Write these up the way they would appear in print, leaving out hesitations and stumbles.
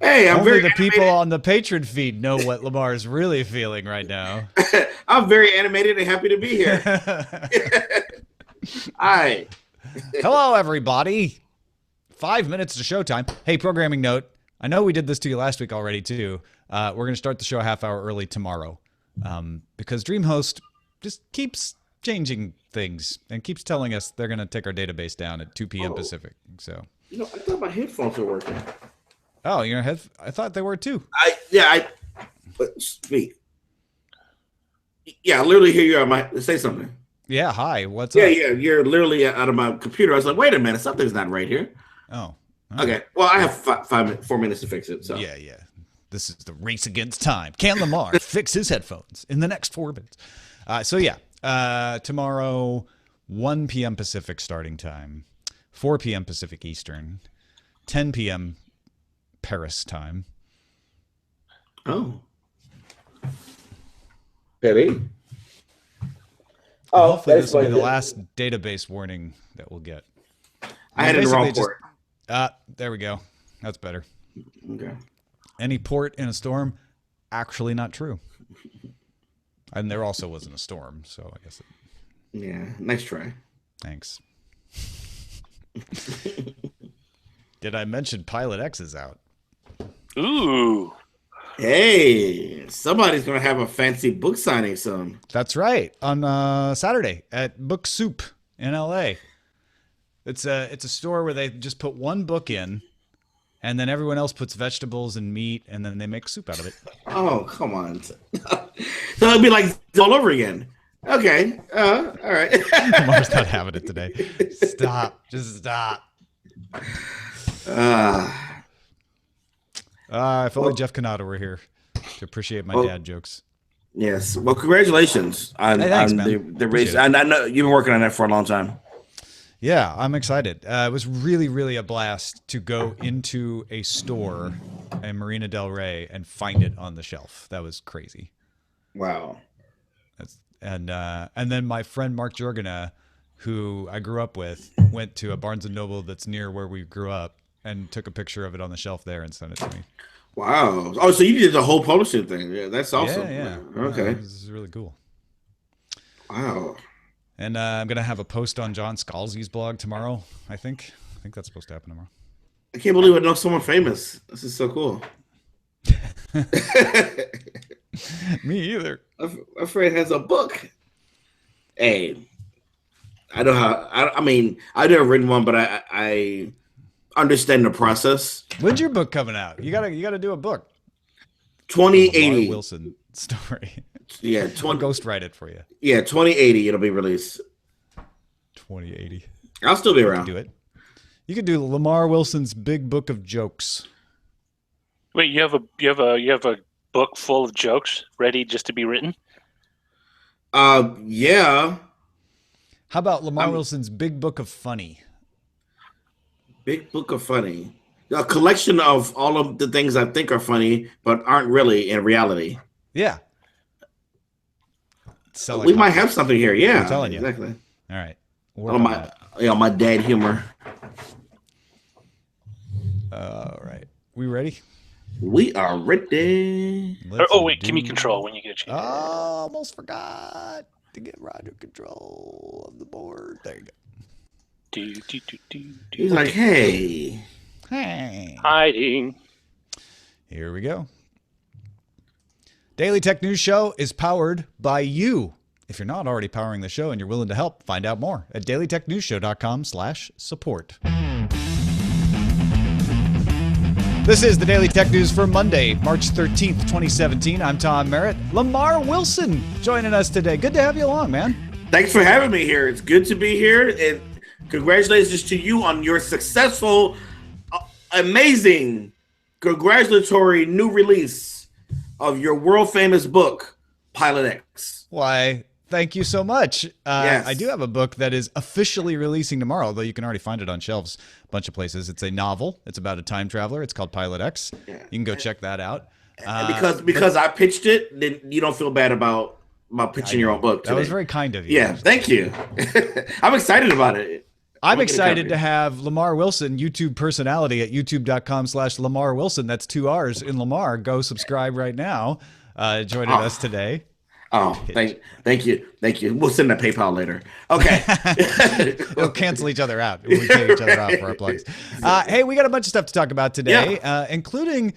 Hey, I'm Only very the people animated. on the patron feed know what Lamar is really feeling right now. I'm very animated and happy to be here. Hi. Hello, everybody. 5 minutes to showtime. Hey, programming note. I know we did this to you last week already, too. We're going to start the show a half hour early tomorrow because DreamHost just keeps changing things and keeps telling us they're going to take our database down at 2 p.m. Oh, Pacific. So, I thought my headphones were working. oh, you're ahead. I thought they were too. But speak. Yeah, I literally hear you on my say something. Yeah. Hi. What's Yeah, up? yeah, you're literally out of my computer. I was like, wait a minute, something's not right here. Oh. All Okay, right. well, I have 4 minutes to fix it. So Yeah. Yeah. This is the race against time. Can Lamar fix his headphones in the next 4 minutes? Tomorrow, 1 p.m. Pacific starting time, 4 p.m. Pacific Eastern, 10 p.m. Paris time. oh, Betty. And hopefully this will be the last database warning that we'll get. I had it in the wrong Basically port. There we go. That's better. Okay. Any port in a storm, actually not true. And there also wasn't a storm, so I guess. Yeah, nice try. Thanks. Did I mention Pilot X is out? Ooh. Hey, somebody's gonna have a fancy book signing soon. That's right. On Saturday at Book Soup in LA. It's a store where they just put one book in, and then everyone else puts vegetables and meat, and then they make soup out of it. Oh, come on. So it'll be like all over again. Okay. All right. Lamar's not having it today. Stop. Just stop. If only Jeff Canada were here to appreciate my dad jokes. Yes. Well, congratulations on, Hey, thanks, on man. the race. And I know you've been working on that for a long time. Yeah, I'm excited. It was really, really a blast to go into a store in Marina Del Rey and find it on the shelf. That was crazy. Wow. And then my friend Mark Jorgena, who I grew up with, went to a Barnes & Noble that's near where we grew up and took a picture of it on the shelf there and sent it to me. Wow. Oh, so you did the whole publishing thing. Yeah, that's awesome. Yeah. Okay. This is really cool. Wow. And I'm going to have a post on John Scalzi's blog tomorrow, I think. I think that's supposed to happen tomorrow. I can't believe I know someone famous. This is so cool. Me either. My friend has a book. Hey, I know how. I mean, I've never written one, but I understand the process. When's your book coming out? You gotta do a book. 2080 Wilson story. Yeah, I'll ghostwrite it for you. Yeah, 2080 it'll be released. 2080. I'll still be around. Do it. You could do Lamar Wilson's Big Book of Jokes. Wait, you have a book full of jokes ready just to be written? Yeah. How about Lamar Wilson's Big Book of Funny? Big Book of Funny. A collection of all of the things I think are funny, but aren't really in reality. Yeah. We might have something here. Yeah. I'm telling you. Exactly. All right. My dad humor. All right. We ready? We are ready. Wait, give me control when you get a chance. Almost forgot to get Roger control of the board. There you go. He's like, hey. Hiding. Here we go. Daily Tech News Show is powered by you. If you're not already powering the show and you're willing to help, find out more at dailytechnewsshow.com/support. This is the Daily Tech News for Monday, March 13th, 2017. I'm Tom Merritt. Lamar Wilson joining us today. Good to have you along, man. Thanks for having me here. It's good to be here. And congratulations to you on your successful, amazing, congratulatory new release of your world-famous book, Pilot X. Why, thank you so much. Yes. I do have a book that is officially releasing tomorrow, though you can already find it on shelves a bunch of places. It's a novel. It's about a time traveler. It's called Pilot X. Yeah. You can go check that out. Because I pitched it, then you don't feel bad about pitching your own book today. That was very kind of you. Yeah, thank you. I'm excited about it. I'm excited to have Lamar Wilson, YouTube personality at youtube.com/Lamar Wilson. That's 2 R's in Lamar. Go subscribe right now. Joining us today. Oh, thank you. We'll send a PayPal later. Okay. We'll cancel each other out. We pay each other out for our plugs. Hey, we got a bunch of stuff to talk about today, including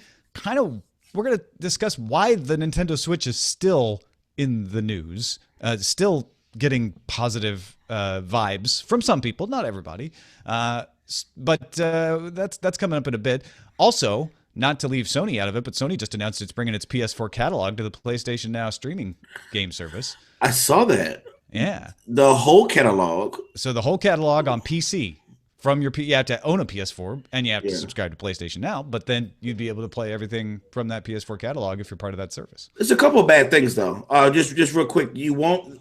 we're going to discuss why the Nintendo Switch is still in the news, still getting positive vibes from some people, not everybody. But that's coming up in a bit. Also, not to leave Sony out of it, but Sony just announced it's bringing its PS4 catalog to the PlayStation Now streaming game service. I saw that. Yeah. The whole catalog. So the whole catalog on PC. From your you have to own a PS4 and you have to subscribe to PlayStation Now, but then you'd be able to play everything from that PS4 catalog if you're part of that service. There's a couple of bad things though. Just real quick,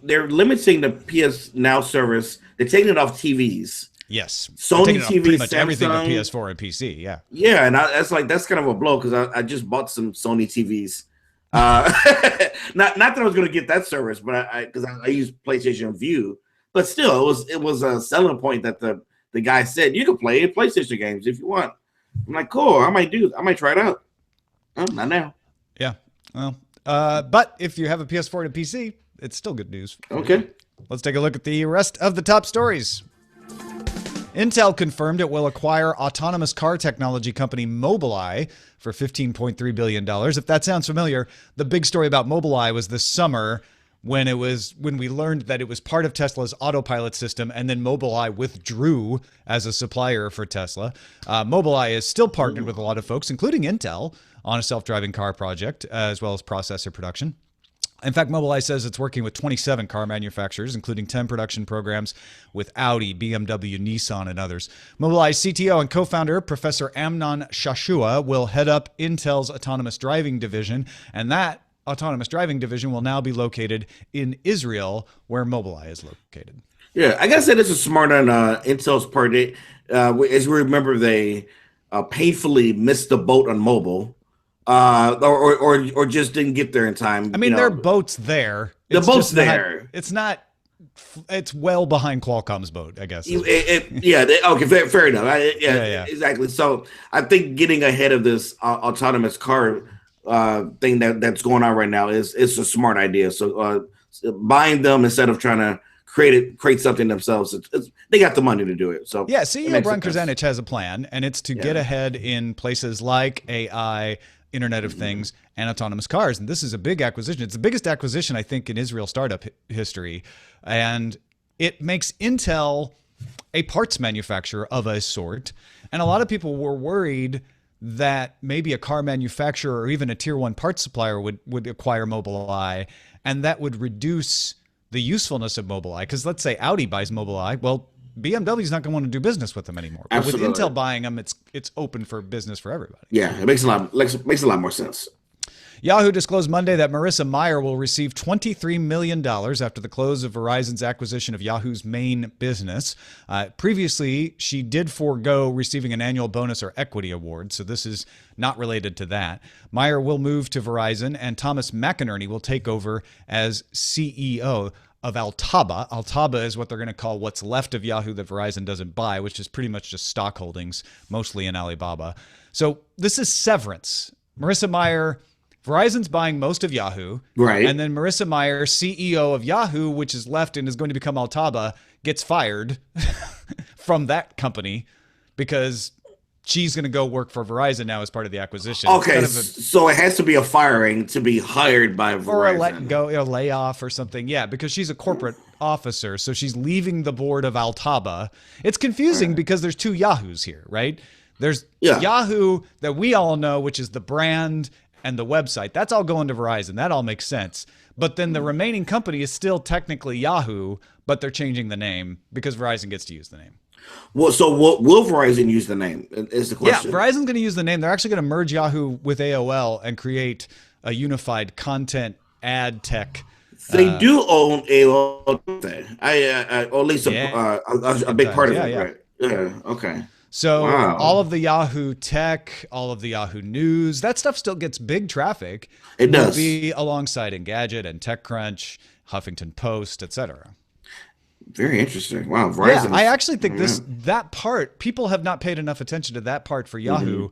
they're limiting the PS Now service. They're taking it off TVs. Yes, Sony TV, pretty much Samsung, everything but PS4 and PC. Yeah, and that's kind of a blow because I just bought some Sony TVs. Not that I was going to get that service, but because I use PlayStation View, but still it was a selling point that the guy said you can play PlayStation games if you want. I'm like, cool. I might try it out. Oh, not now. Yeah. Well, but if you have a PS4 and a PC, it's still good news. Okay. Let's take a look at the rest of the top stories. Intel confirmed it will acquire autonomous car technology company Mobileye for $15.3 billion. If that sounds familiar, the big story about Mobileye was this summer when we learned that it was part of Tesla's autopilot system, and then Mobileye withdrew as a supplier for Tesla. Mobileye is still partnered with a lot of folks, including Intel, on a self-driving car project, as well as processor production. In fact, Mobileye says it's working with 27 car manufacturers, including 10 production programs with Audi, BMW, Nissan, and others. Mobileye's CTO and co-founder, Professor Amnon Shashua, will head up Intel's autonomous driving division, and that autonomous driving division will now be located in Israel, where Mobileye is located. Yeah, I gotta say this is smart on Intel's part. As we remember, they painfully missed the boat on mobile. Or just didn't get there in time. I mean, there are boats there. The boat's there. It's well behind Qualcomm's boat, I guess. Okay, fair enough. Yeah, exactly. So I think getting ahead of this autonomous car thing that's going on right now is a smart idea. So buying them instead of trying to create something themselves, they got the money to do it. So yeah, CEO Brian Krzanich has a plan, and it's to get ahead in places like AI, Internet of Things, and autonomous cars. And this is a big acquisition. It's the biggest acquisition, I think, in Israel startup history. And it makes Intel a parts manufacturer of a sort. And a lot of people were worried that maybe a car manufacturer or even a tier one parts supplier would acquire Mobileye, and that would reduce the usefulness of Mobileye. Because let's say Audi buys Mobileye. Well, BMW's not going to want to do business with them anymore. But with Intel buying them, it's open for business for everybody. Yeah, it makes a lot more sense. Yahoo disclosed Monday that Marissa Mayer will receive $23 million after the close of Verizon's acquisition of Yahoo's main business. Previously, she did forego receiving an annual bonus or equity award, so this is not related to that. Mayer will move to Verizon, and Thomas McInerney will take over as CEO of Altaba. Altaba is what they're going to call what's left of Yahoo that Verizon doesn't buy, which is pretty much just stock holdings, mostly in Alibaba. So this is severance. Marissa Mayer, Verizon's buying most of Yahoo. Right. And then Marissa Mayer, CEO of Yahoo, which is left and is going to become Altaba, gets fired from that company because she's going to go work for Verizon now as part of the acquisition. Okay, so it has to be a firing to be hired by Verizon. Or a let go, a layoff or something. Yeah, because she's a corporate officer, so she's leaving the board of Altaba. It's confusing because there's two Yahoos here, right? There's Yahoo that we all know, which is the brand and the website. That's all going to Verizon. That all makes sense. But then the remaining company is still technically Yahoo, but they're changing the name because Verizon gets to use the name. Well, so will Verizon use the name is the question. Yeah, Verizon's going to use the name. They're actually going to merge Yahoo with AOL and create a unified content ad tech. They do own AOL, or at least a big part of it, right? Yeah, okay. So all of the Yahoo tech, all of the Yahoo news, that stuff still gets big traffic. It does. Will be alongside Engadget and TechCrunch, Huffington Post, etc. Very interesting. Wow. Yeah, Verizon. I actually think Yeah. that part, people have not paid enough attention to that part for Yahoo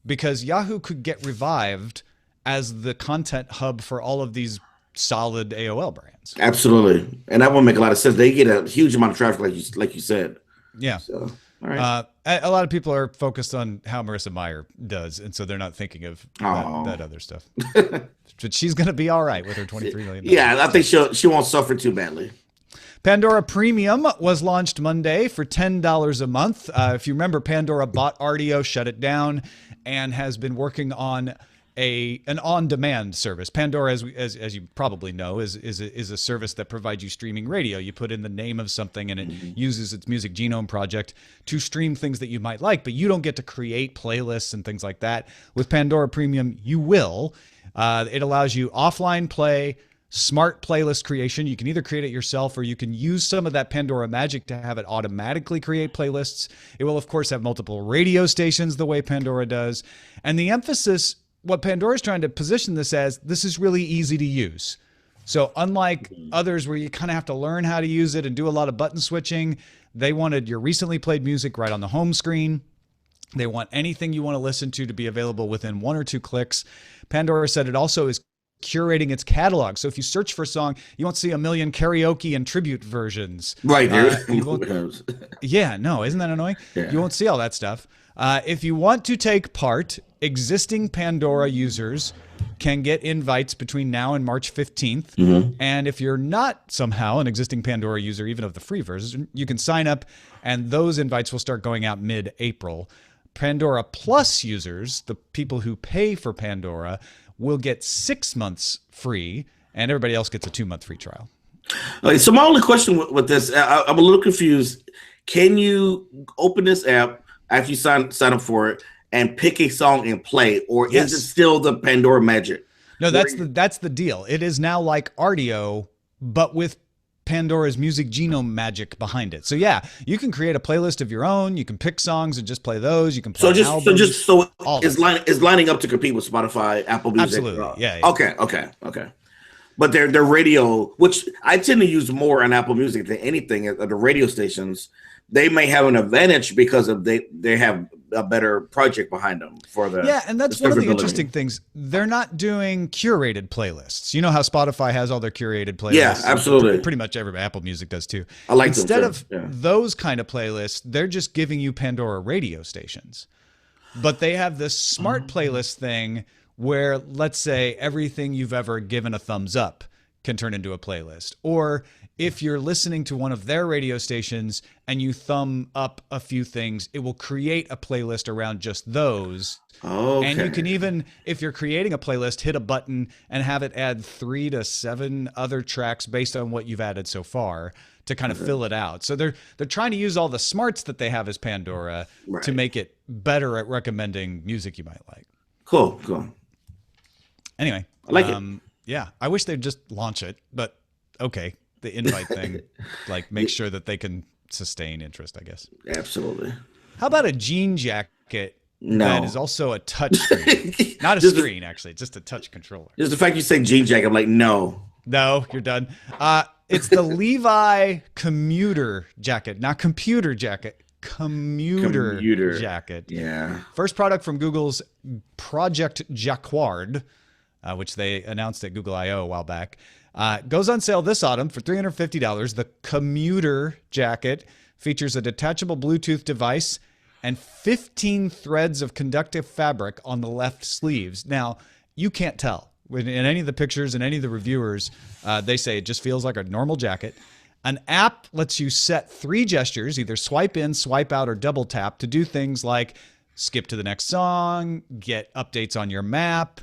because Yahoo could get revived as the content hub for all of these solid AOL brands. Absolutely. And that will make a lot of sense. They get a huge amount of traffic, like you said. Yeah. So, all right. A lot of people are focused on how Marissa Meyer does, and so they're not thinking of that other stuff. But she's going to be all right with her $23 million. Yeah, I think she won't suffer too badly. Pandora Premium was launched Monday for $10 a month. If you remember, Pandora bought Rdio, shut it down, and has been working on an on-demand service. Pandora, as you probably know, is a service that provides you streaming radio. You put in the name of something, and it uses its Music Genome project to stream things that you might like, but you don't get to create playlists and things like that. With Pandora Premium, you will. It allows you offline play, smart playlist creation. You can either create it yourself or you can use some of that Pandora magic to have it automatically create playlists. It will, of course, have multiple radio stations the way Pandora does. And the emphasis, what Pandora is trying to position this as, this is really easy to use. So unlike others where you kind of have to learn how to use it and do a lot of button switching, they wanted your recently played music right on the home screen. They want anything you want to listen to be available within 1 or 2 clicks. Pandora said it also is curating its catalog. So if you search for a song, you won't see a million karaoke and tribute versions. Right. Yeah, no, isn't that annoying? Yeah. You won't see all that stuff. If you want to take part, existing Pandora users can get invites between now and March 15th. And if you're not somehow an existing Pandora user, even of the free version, you can sign up and those invites will start going out mid-April. Pandora Plus users, the people who pay for Pandora, will get 6 months free, and everybody else gets a 2-month free trial. Okay, so my only question with this, I'm a little confused. Can you open this app after you sign up for it and pick a song and play, or is it still the Pandora magic? No, that's the deal. It is now like Rdio, but with Pandora's Music Genome magic behind it. So yeah, you can create a playlist of your own. You can pick songs and just play those. You can play albums. It's lining up to compete with Spotify, Apple Music. Absolutely, yeah. Okay. But their radio, which I tend to use more on Apple Music than anything, the radio stations, they may have an advantage because of they have a better project behind them for the and that's one of the interesting things. They're not doing curated playlists. You know how Spotify has all their curated playlists. Yeah, absolutely. Pretty much every Apple Music does too. I like instead of those kind of playlists, they're just giving you Pandora radio stations. But they have this smart playlist thing where, let's say, everything you've ever given a thumbs up can turn into a playlist. Or if you're listening to one of their radio stations and you thumb up a few things, it will create a playlist around just those. Okay. And you can even, if you're creating a playlist, hit a button and have it add 3 to 7 other tracks based on what you've added so far to kind of fill it out. So they're trying to use all the smarts that they have as Pandora to make it better at recommending music you might like. Cool. Anyway, I like it. Yeah, I wish they'd just launch it, but okay. The invite thing, like make sure that they can sustain interest, I guess. Absolutely. How about a jean jacket that is also a touch screen? Not a screen, actually, just a touch controller. Just the fact you say jean jacket, I'm like, no. No, you're done. It's the Levi commuter jacket, not computer jacket. Commuter jacket. Yeah. First product from Google's Project Jacquard, which they announced at Google I/O a while back. Goes on sale this autumn for $350. The commuter jacket features a detachable Bluetooth device and 15 threads of conductive fabric on the left sleeves. Now, you can't tell. In any of the pictures and any of the reviewers, they say it just feels like a normal jacket. An app lets you set 3 gestures, either swipe in, swipe out, or double tap to do things like skip to the next song, get updates on your map.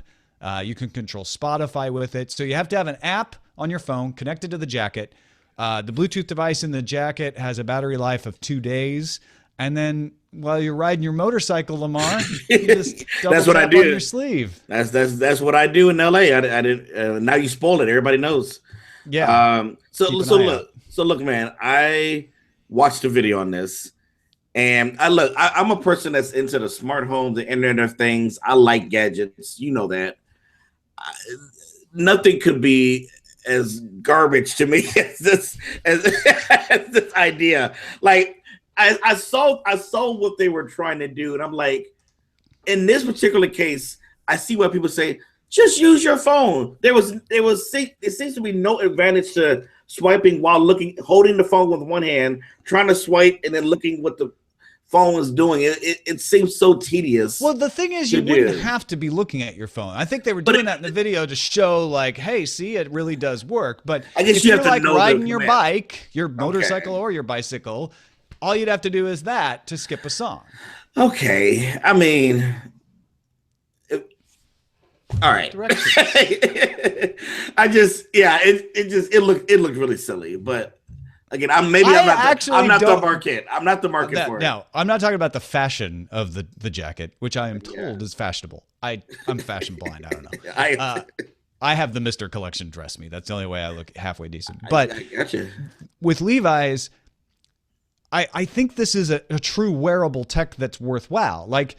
You can control Spotify with it. So you have to have an app on your phone connected to the jacket. The Bluetooth device in the jacket has a battery life of 2 days. And then while you're riding your motorcycle, Lamar, you just double that's what tap I do. on your sleeve. That's what I do in LA. I didn't. Now you spoil it. Everybody knows. Yeah. So look, man. I watched a video on this. And I'm a person that's into the smart home, the Internet of Things. I like gadgets. You know that. Nothing could be as garbage to me as this idea. Like I saw what they were trying to do, and I'm like, in this particular case, I see why people say just use your phone. It seems to be no advantage to swiping while holding the phone with one hand, trying to swipe, and then looking what the phone is doing. It seems so tedious. Well, the thing is, you wouldn't have to be looking at your phone. I think they were doing that in the video to show, like, hey, see, it really does work. But I guess if you're like know riding your bike, your motorcycle or your bicycle, all you'd have to do is that to skip a song. Okay, I mean, all right. It looked really silly, but again, I'm not the market. I'm not the market for it. Now, I'm not talking about the fashion of the jacket, which I am told is fashionable. I'm fashion blind. I don't know. I have the Mr. Collection dress me. That's the only way I look halfway decent. But I gotcha. With Levi's, I think this is a true wearable tech that's worthwhile. Like,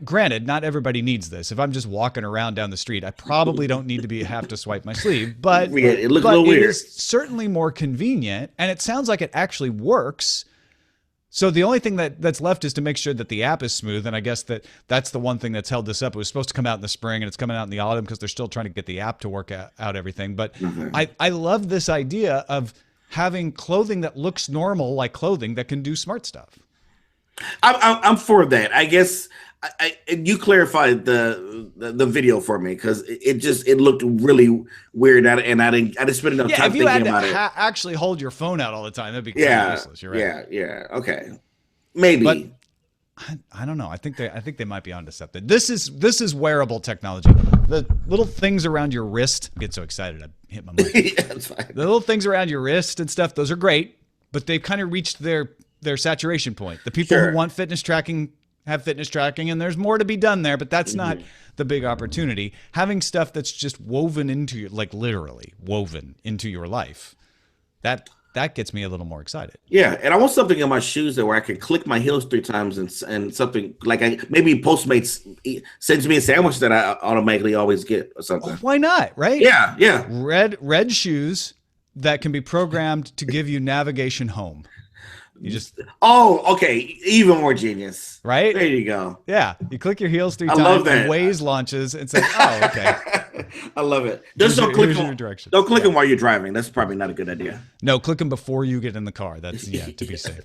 granted, not everybody needs this. If I'm just walking around down the street, I probably don't need to have to swipe my sleeve. But it looks a little weird. It is certainly more convenient, and it sounds like it actually works. So the only thing that's left is to make sure that the app is smooth, and I guess that's the one thing that's held this up. It was supposed to come out in the spring, and it's coming out in the autumn because they're still trying to get the app to work out everything. But I love this idea of having clothing that looks normal, like clothing that can do smart stuff. I'm for that. I guess you clarified the video for me because it looked really weird, and I didn't spend enough time thinking about it. If you had to actually hold your phone out all the time, that'd be useless. You're right. Yeah. Okay, maybe. But I don't know. I think they might be onto something. This is wearable technology. The little things around your wrist. I get so excited I hit my mic. That's fine. The little things around your wrist and stuff. Those are great, but they've kind of reached their saturation point. The people who want fitness tracking have fitness tracking, and there's more to be done there, but that's not the big opportunity. Having stuff that's just woven into your, like literally woven into your life, that gets me a little more excited. Yeah, and I want something in my shoes where I can click my heels 3 times and something like maybe Postmates sends me a sandwich that I automatically always get or something. Why not, right? Yeah. Red shoes that can be programmed to give you navigation home. You just okay, even more genius, right? There you go. Yeah, you click your heels 3 times. I love that. And Waze launches and says, "Oh, okay." I love it. Just don't click them while you're driving. That's probably not a good idea. No, click them before you get in the car. That's to be safe.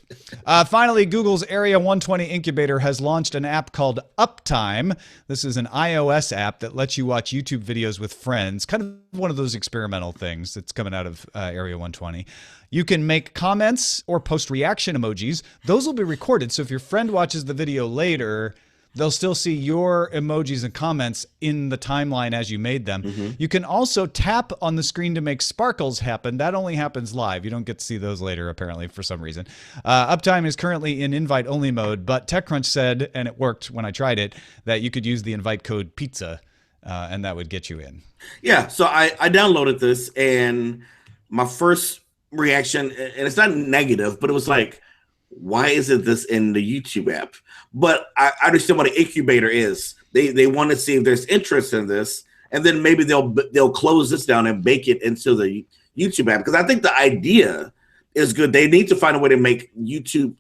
Finally, Google's Area 120 incubator has launched an app called Uptime. This is an iOS app that lets you watch YouTube videos with friends. Kind of one of those experimental things that's coming out of Area 120. You can make comments or post reaction emojis. Those will be recorded. So if your friend watches the video later, they'll still see your emojis and comments in the timeline as you made them. You can also tap on the screen to make sparkles happen. That only happens live. You don't get to see those later, apparently, for some reason. Uptime is currently in invite-only mode, but TechCrunch said, and it worked when I tried it, that you could use the invite code PIZZA, and that would get you in. Yeah, so I downloaded this, and my first reaction, and it's not negative, but it was like, why isn't this in the YouTube app? But I understand what an incubator is. They want to see if there's interest in this, and then maybe they'll close this down and bake it into the YouTube app, because I think the idea is good. They need to find a way to make YouTube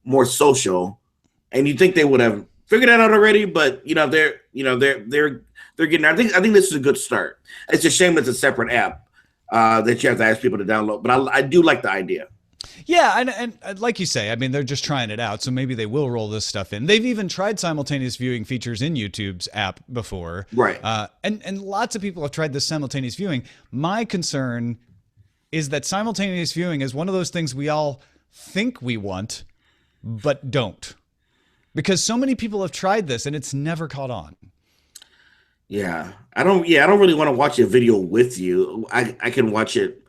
more social, and you think they would have figured that out already, but they're getting there. I think this is a good start. It's a shame it's a separate app that you have to ask people to download, but I do like the idea. Yeah, and like you say, I mean, they're just trying it out, so maybe they will roll this stuff in. They've even tried simultaneous viewing features in YouTube's app before. Right. And lots of people have tried this simultaneous viewing. My concern is that simultaneous viewing is one of those things we all think we want, but don't. Because so many people have tried this, and it's never caught on. Yeah, I don't really want to watch a video with you. I can watch it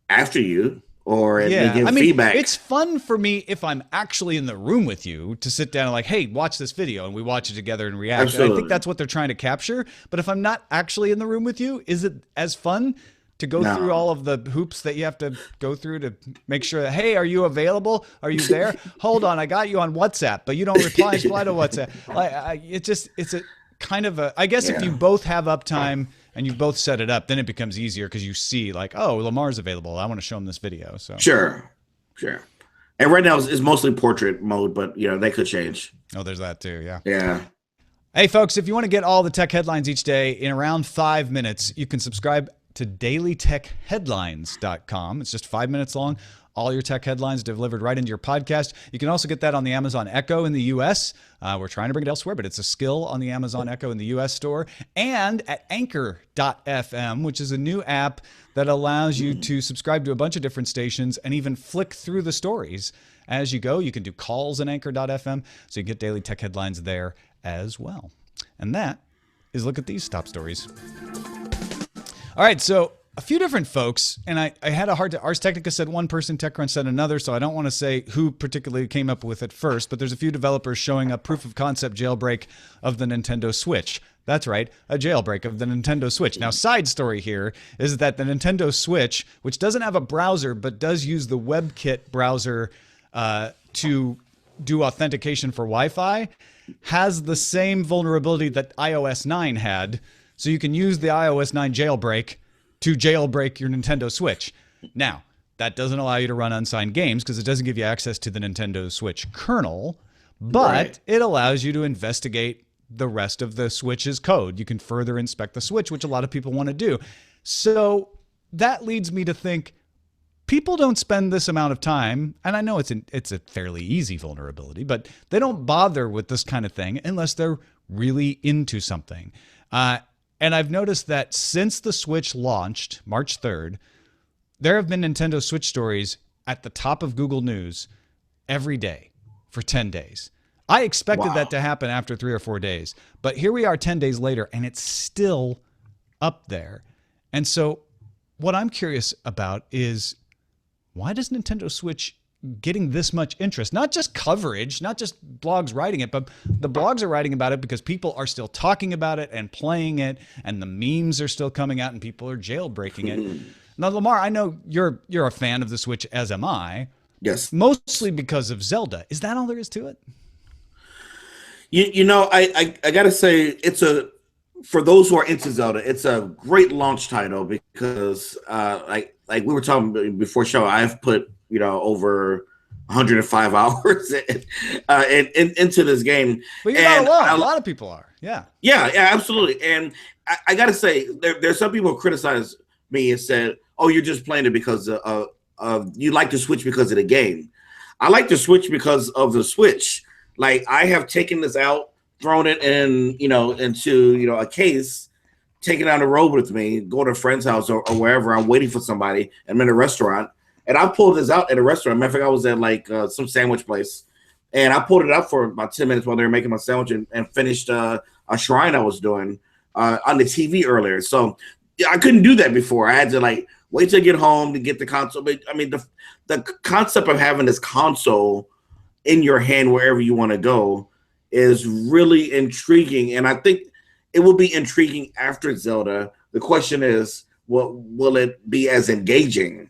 after you, or give feedback. It's fun for me if I'm actually in the room with you to sit down and like, hey, watch this video, and we watch it together and react. Absolutely. And I think that's what they're trying to capture. But if I'm not actually in the room with you, is it as fun to go through all of the hoops that you have to go through to make sure that, hey, are you available? Are you there? Hold on, I got you on WhatsApp, but you don't reply to WhatsApp. It's a kind of a, I guess if you both have Uptime and you both set it up, then it becomes easier because you see like, oh, Lamar's available. I want to show him this video. So Sure. And right now it's mostly portrait mode, but that could change. Oh, there's that too. Yeah. Yeah. Hey, folks, if you want to get all the tech headlines each day in around 5 minutes, you can subscribe to dailytechheadlines.com. It's just 5 minutes long. All your tech headlines delivered right into your podcast. You can also get that on the Amazon Echo in the U.S. We're trying to bring it elsewhere, but it's a skill on the Amazon Echo in the U.S. store. And at Anchor.fm, which is a new app that allows you to subscribe to a bunch of different stations and even flick through the stories as you go. You can do calls in Anchor.fm, so you can get daily tech headlines there as well. And that is look at these top stories. All right, so a few different folks, and I had a hard to, Ars Technica said one person, TechCrunch said another, so I don't want to say who particularly came up with it first, but there's a few developers showing a proof of concept jailbreak of the Nintendo Switch. That's right, a jailbreak of the Nintendo Switch. Now, side story here is that the Nintendo Switch, which doesn't have a browser, but does use the WebKit browser to do authentication for Wi-Fi, has the same vulnerability that iOS 9 had, so you can use the iOS 9 jailbreak to jailbreak your Nintendo Switch. Now, that doesn't allow you to run unsigned games because it doesn't give you access to the Nintendo Switch kernel, but it allows you to investigate the rest of the Switch's code. You can further inspect the Switch, which a lot of people want to do. So that leads me to think people don't spend this amount of time, and I know it's a fairly easy vulnerability, but they don't bother with this kind of thing unless they're really into something. And I've noticed that since the Switch launched March 3rd, there have been Nintendo Switch stories at the top of Google News every day for 10 days. I expected that to happen after 3 or 4 days, but here we are 10 days later, and it's still up there. And so what I'm curious about is, why does Nintendo Switch getting this much interest? Not just coverage, not just blogs writing it, but the blogs are writing about it because people are still talking about it and playing it, and the memes are still coming out and people are jailbreaking it. Now, Lamar, I know you're a fan of the Switch, as am I. Yes. Mostly because of Zelda. Is that all there is to it? I got to say, for those who are into Zelda, it's a great launch title because like we were talking before show, I've put over 105 hours into this game. But you're not alone. A lot of people are. Yeah, absolutely. And I got to say, there's some people who criticize me and said, "Oh, you're just playing it because you like the Switch because of the game." I like the Switch because of the Switch. Like, I have taken this out, thrown it into a case, taken it on the road with me, go to a friend's house or wherever. I'm waiting for somebody. I'm in a restaurant, and I pulled this out at a restaurant. Matter of fact, I was at some sandwich place, and I pulled it up for about 10 minutes while they were making my sandwich and finished a shrine I was doing on the TV earlier. So I couldn't do that before. I had to wait till I get home to get the console. But I mean, the concept of having this console in your hand wherever you want to go is really intriguing, and I think it will be intriguing after Zelda. The question is, will it be as engaging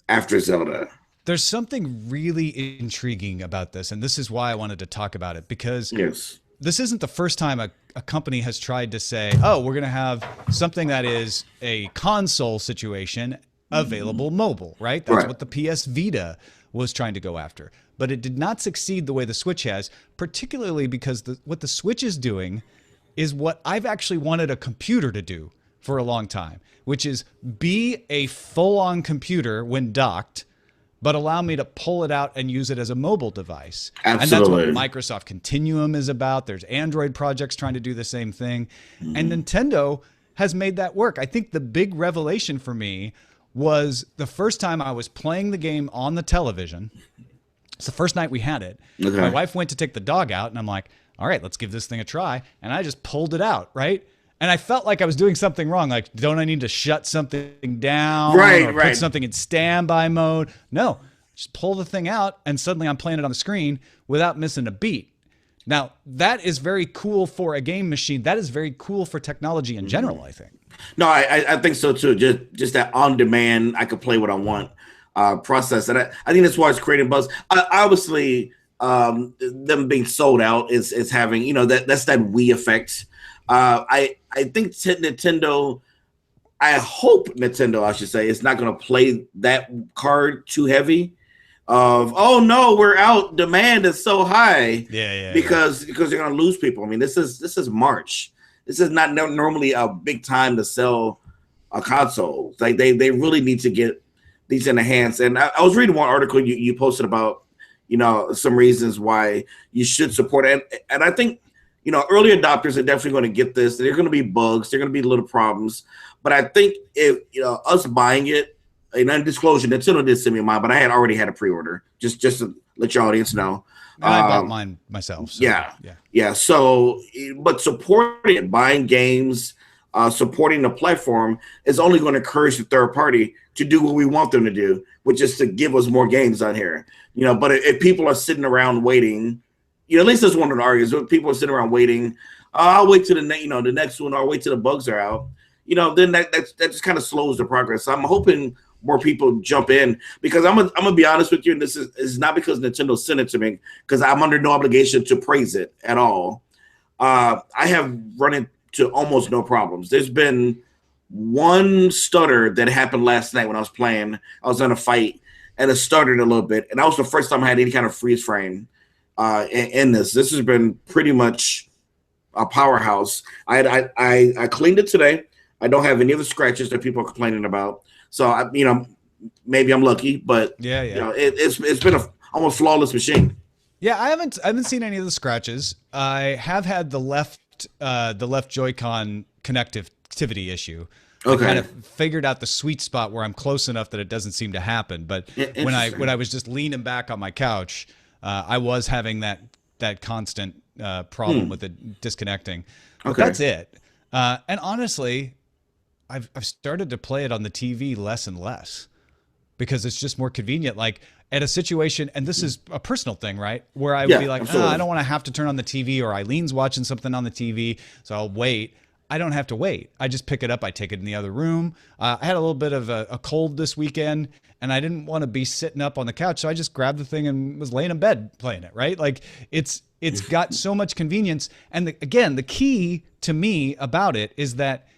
after Zelda? There's something really intriguing about this, and this is why I wanted to talk about it, because this isn't the first time a company has tried to say, oh, we're going to have something that is a console situation available mobile, right? That's what the PS Vita was trying to go after. But it did not succeed the way the Switch has, particularly because what the Switch is doing is what I've actually wanted a computer to do for a long time, which is be a full-on computer when docked, but allow me to pull it out and use it as a mobile device. Absolutely. And that's what Microsoft Continuum is about. There's Android projects trying to do the same thing. And Nintendo has made that work. I think the big revelation for me was the first time I was playing the game on the television. It's the first night we had it. Okay. My wife went to take the dog out, and I'm like, all right, let's give this thing a try. And I just pulled it out, right? And I felt like I was doing something wrong. Like, don't I need to shut something down? Or put something in standby mode? No, just pull the thing out, and suddenly I'm playing it on the screen without missing a beat. Now, that is very cool for a game machine. That is very cool for technology in general, I think. No, I think so too. Just that on demand, I could play what I want process. And I think that's why it's creating buzz. Obviously, them being sold out is having, that's that Wii effect. I think Nintendo I hope Nintendo, I should say, is not going to play that card too heavy. Of oh no, we're out. Demand is so high. Because they're going to lose people. I mean, this is March. This is not normally a big time to sell a console. Like they really need to get these in the hands. And I was reading one article you posted about, some reasons why you should support it. And I think, early adopters are definitely going to get this. There are going to be bugs. There are going to be little problems. But I think if us buying it, and undisclosure, Nintendo did send me mine, but I had already had a pre-order. Just to let your audience know. I bought mine myself. So, yeah. So, but supporting it, buying games, supporting the platform is only going to encourage the third party to do what we want them to do, which is to give us more games on here. But if people are sitting around waiting, at least that's one of the arguments. If people are sitting around waiting, I'll wait till the next one, or I'll wait till the bugs are out. Then that just kind of slows the progress. So I'm hoping more people jump in, because I'm gonna be honest with you, and this is not because Nintendo sent it to me, because I'm under no obligation to praise it at all. I have run into almost no problems. There's been one stutter that happened last night when I was playing. I was in a fight and it stuttered a little bit, and that was the first time I had any kind of freeze frame in this. This has been pretty much a powerhouse. I cleaned it today. I don't have any of the scratches that people are complaining about. So maybe I'm lucky, but it's been a almost flawless machine. Yeah, I haven't seen any of the scratches. I have had the left Joy-Con connectivity issue. Okay. I kind of figured out the sweet spot where I'm close enough that it doesn't seem to happen. But when I was just leaning back on my couch, I was having that constant problem with it disconnecting. But that's it. And honestly, I've started to play it on the TV less and less, because it's just more convenient. Like at a situation, and this is a personal thing, right? Where I would be like, I don't want to have to turn on the TV, or Eileen's watching something on the TV, so I'll wait. I don't have to wait. I just pick it up. I take it in the other room. I had a little bit of a cold this weekend, and I didn't want to be sitting up on the couch, so I just grabbed the thing and was laying in bed playing it, right? Like it's got so much convenience. And again, the key to me about it is that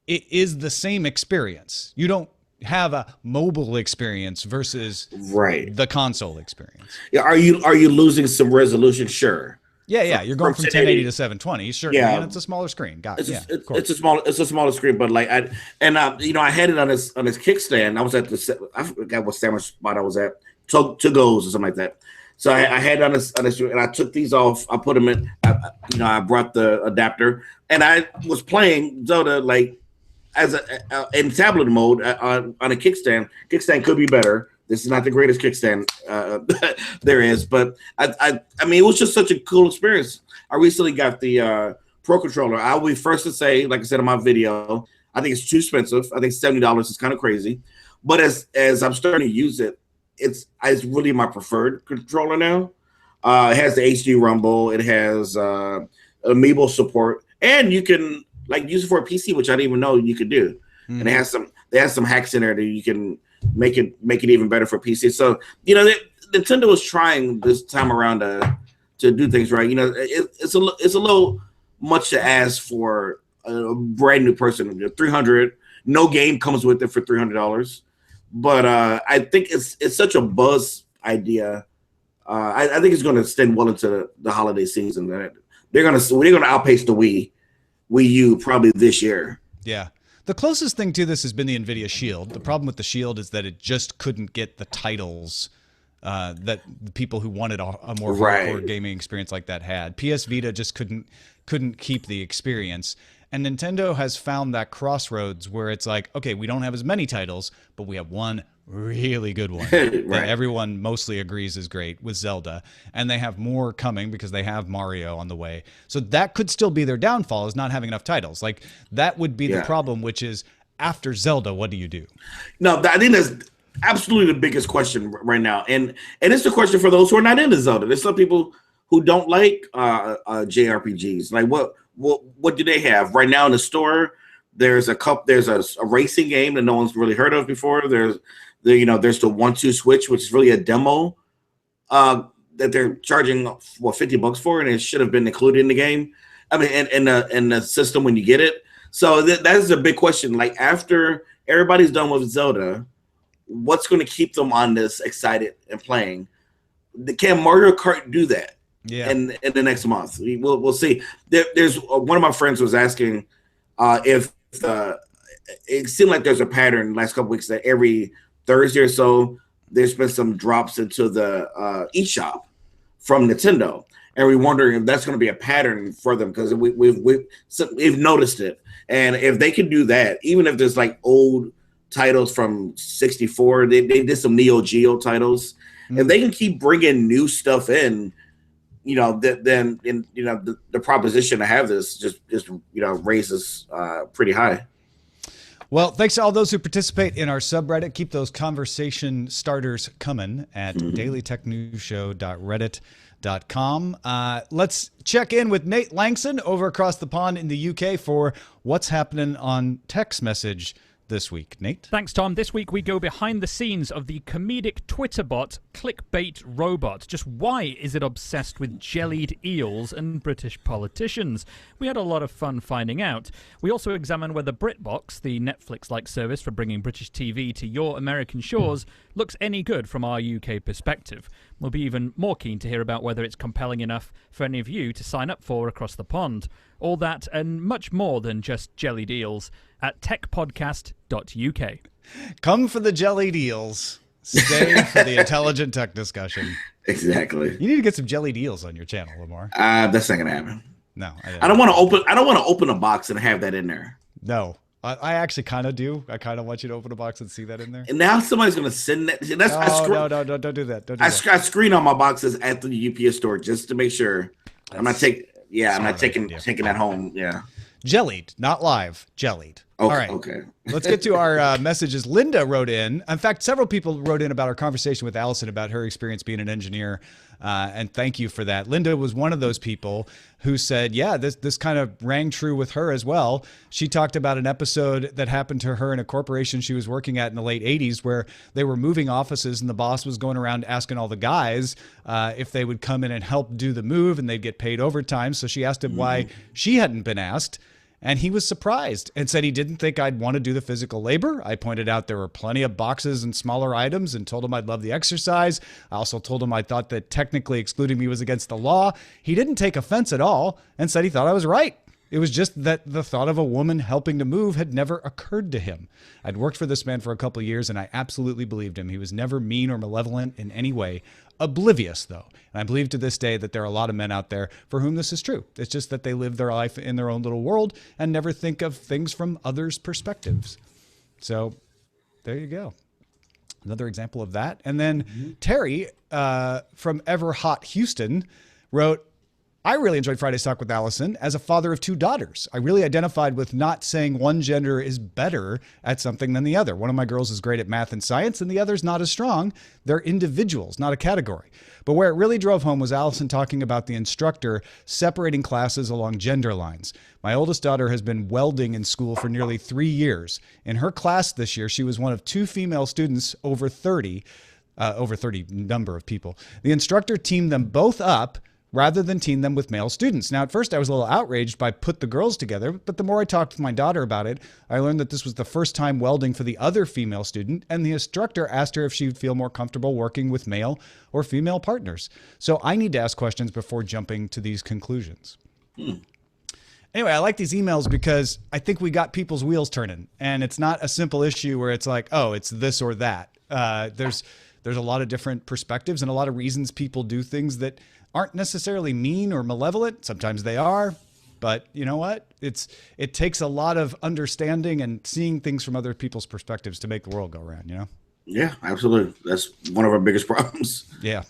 it is the same experience. You don't have a mobile experience versus the console experience. Yeah, are you losing some resolution? Sure. Yeah. You're going from 1080 to 720. Certainly, and it's a smaller screen. Got it. It's a smaller screen, but like I had it on this kickstand. I was at I forgot what sandwich spot I was at. To goes or something like that. So I had it on this, and I took these off. I put them in. I brought the adapter, and I was playing Zelda like as in tablet mode on a kickstand. Kickstand could be better. This is not the greatest kickstand there is, but I mean, it was just such a cool experience. I recently got the Pro Controller. I will be first to say, like I said in my video, I think it's too expensive. I think $70 is kind of crazy. But as I'm starting to use it, it's really my preferred controller now. It has the HD rumble. It has amiibo support, and you can like use it for a PC, which I didn't even know you could do. Mm-hmm. And they have some hacks in there that you can make it even better for PC. So Nintendo was trying this time around to do things right. It's a little much to ask for a brand new person. $300, no game comes with it for $300. But I think it's such a buzz idea. I think it's going to extend well into the holiday season. They're going to outpace the Wii U probably this year. Yeah. The closest thing to this has been the NVIDIA Shield. The problem with the Shield is that it just couldn't get the titles that the people who wanted a more hardcore gaming experience like that had. PS Vita just couldn't keep the experience. And Nintendo has found that crossroads where it's like, okay, we don't have as many titles, but we have one really good one that everyone mostly agrees is great with Zelda. And they have more coming because they have Mario on the way. So that could still be their downfall, is not having enough titles. Like that would be the problem, which is after Zelda, what do you do? No, I think that's absolutely the biggest question right now. And it's the question for those who are not into Zelda. There's some people who don't like JRPGs. Like what do they have right now in the store? There's a racing game that no one's really heard of before. There's the 1-2 Switch, which is really a demo that they're charging $50 for, and it should have been included in the game. I mean, in the system when you get it. So that is a big question. Like after everybody's done with Zelda, what's going to keep them on this excited and playing? Can Mario Kart do that? Yeah. In the next month, we'll see. There's one of my friends was asking if it seemed like there's a pattern the last couple weeks that every Thursday or so there's been some drops into the eShop from Nintendo, and we're wondering if that's going to be a pattern for them because we've noticed it, and if they can do that, even if there's like old titles from 64, they did some Neo Geo titles. If they can keep bringing new stuff in, then the proposition to have this just raises pretty high. Well, thanks to all those who participate in our subreddit. Keep those conversation starters coming at dailytechnewsshow.reddit.com. Let's check in with Nate Langson over across the pond in the UK for what's happening on text message this week. Nate? Thanks, Tom. This week we go behind the scenes of the comedic Twitter bot Clickbait Robot. Just why is it obsessed with jellied eels and British politicians? We had a lot of fun finding out. We also examine whether BritBox, the Netflix-like service for bringing British TV to your American shores, looks any good from our UK perspective. We'll be even more keen to hear about whether it's compelling enough for any of you to sign up for across the pond. All that and much more than just jellied eels at techpodcast.uk. Come for the jellied eels. Stay for the intelligent tech discussion. Exactly. You need to get some jellied eels on your channel, Lamar. That's not gonna happen. No, I don't want to open a box and have that in there. No, I actually kind of do. I kind of want you to open a box and see that in there. And now somebody's gonna send that. No, don't do that. Don't do that. I screen all my boxes at the UPS store just to make sure I'm not taking that home. Yeah. Jellied, not live. Jellied. Okay, all right. Okay. Let's get to our messages. Linda wrote in. In fact, several people wrote in about our conversation with Allison about her experience being an engineer. And thank you for that. Linda was one of those people who said, yeah, this kind of rang true with her as well. She talked about an episode that happened to her in a corporation she was working at in the late 80s where they were moving offices and the boss was going around asking all the guys if they would come in and help do the move and they'd get paid overtime. So she asked him why she hadn't been asked. And he was surprised and said he didn't think I'd want to do the physical labor. I pointed out there were plenty of boxes and smaller items and told him I'd love the exercise. I also told him I thought that technically excluding me was against the law. He didn't take offense at all and said he thought I was right. It was just that the thought of a woman helping to move had never occurred to him. I'd worked for this man for a couple of years and I absolutely believed him. He was never mean or malevolent in any way. Oblivious, though. And I believe to this day that there are a lot of men out there for whom this is true. It's just that they live their life in their own little world and never think of things from others' perspectives. So there you go. Another example of that. And then Terry from Everhot, Houston wrote, I really enjoyed Friday's talk with Allison. As a father of two daughters, I really identified with not saying one gender is better at something than the other. One of my girls is great at math and science, and the other's not as strong. They're individuals, not a category. But where it really drove home was Allison talking about the instructor separating classes along gender lines. My oldest daughter has been welding in school for nearly 3 years. In her class this year, she was one of 2 female students over 30 number of people. The instructor teamed them both up rather than team them with male students. Now, at first, I was a little outraged by put the girls together, but the more I talked with my daughter about it, I learned that this was the first time welding for the other female student, and the instructor asked her if she would feel more comfortable working with male or female partners. So I need to ask questions before jumping to these conclusions. Anyway, I like these emails because I think we got people's wheels turning, and it's not a simple issue where it's like, oh, it's this or that. There's a lot of different perspectives and a lot of reasons people do things that aren't necessarily mean or malevolent. Sometimes they are, but you know what? It takes a lot of understanding and seeing things from other people's perspectives to make the world go around, you know? Yeah, absolutely. That's one of our biggest problems. Yeah.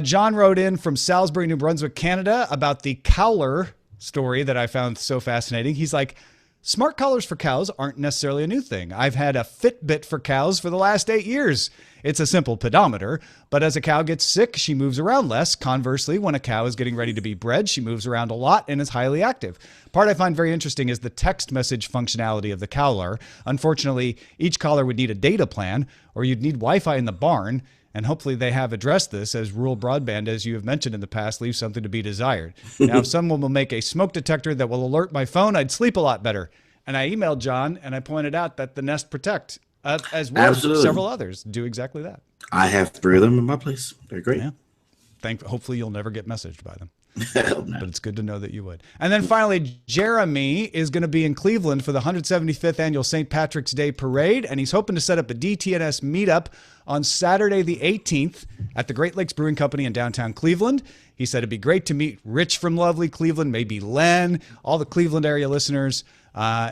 John wrote in from Salisbury, New Brunswick, Canada about the cowler story that I found so fascinating. He's like, smart collars for cows aren't necessarily a new thing. I've had a Fitbit for cows for the last 8 years. It's a simple pedometer, but as a cow gets sick, she moves around less. Conversely, when a cow is getting ready to be bred, she moves around a lot and is highly active. Part I find very interesting is the text message functionality of the cowler. Unfortunately, each collar would need a data plan, or you'd need Wi-Fi in the barn, and hopefully they have addressed this, as rural broadband, as you have mentioned in the past, leaves something to be desired. Now, if someone will make a smoke detector that will alert my phone, I'd sleep a lot better. And I emailed John and I pointed out that the Nest Protect, as well as Absolutely. several others, do exactly that. I have 3 of them in my place. They're great. Yeah. Hopefully you'll never get messaged by them. Hell no. But it's good to know that you would. And then finally, Jeremy is going to be in Cleveland for the 175th annual St. Patrick's Day Parade, and he's hoping to set up a DTNS meetup on Saturday the 18th at the Great Lakes Brewing Company in downtown Cleveland. He said it'd be great to meet Rich from lovely Cleveland, maybe Len, all the Cleveland area listeners.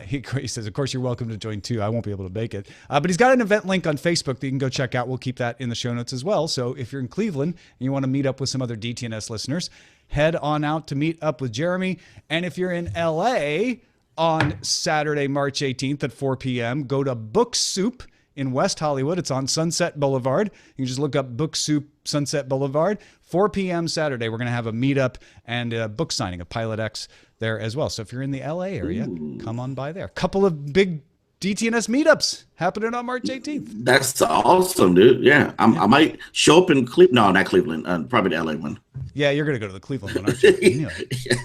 He says, of course, you're welcome to join too. I won't be able to make it. But he's got an event link on Facebook that you can go check out. We'll keep that in the show notes as well. So if you're in Cleveland and you want to meet up with some other DTNS listeners, head on out to meet up with Jeremy. And if you're in LA on Saturday, March 18th at 4 p.m., go to Book Soup in West Hollywood. It's on Sunset Boulevard. You can just look up Book Soup Sunset Boulevard. 4 p.m. Saturday, we're going to have a meetup and a book signing of Pilot X there as well. So if you're in the LA area, come on by there. Couple of big DTNS meetups happening on March 18th. That's awesome, dude. Yeah, I might show up in Cleveland. No, not Cleveland. Probably the LA one. Yeah, you're going to go to the Cleveland one, aren't you? Yeah,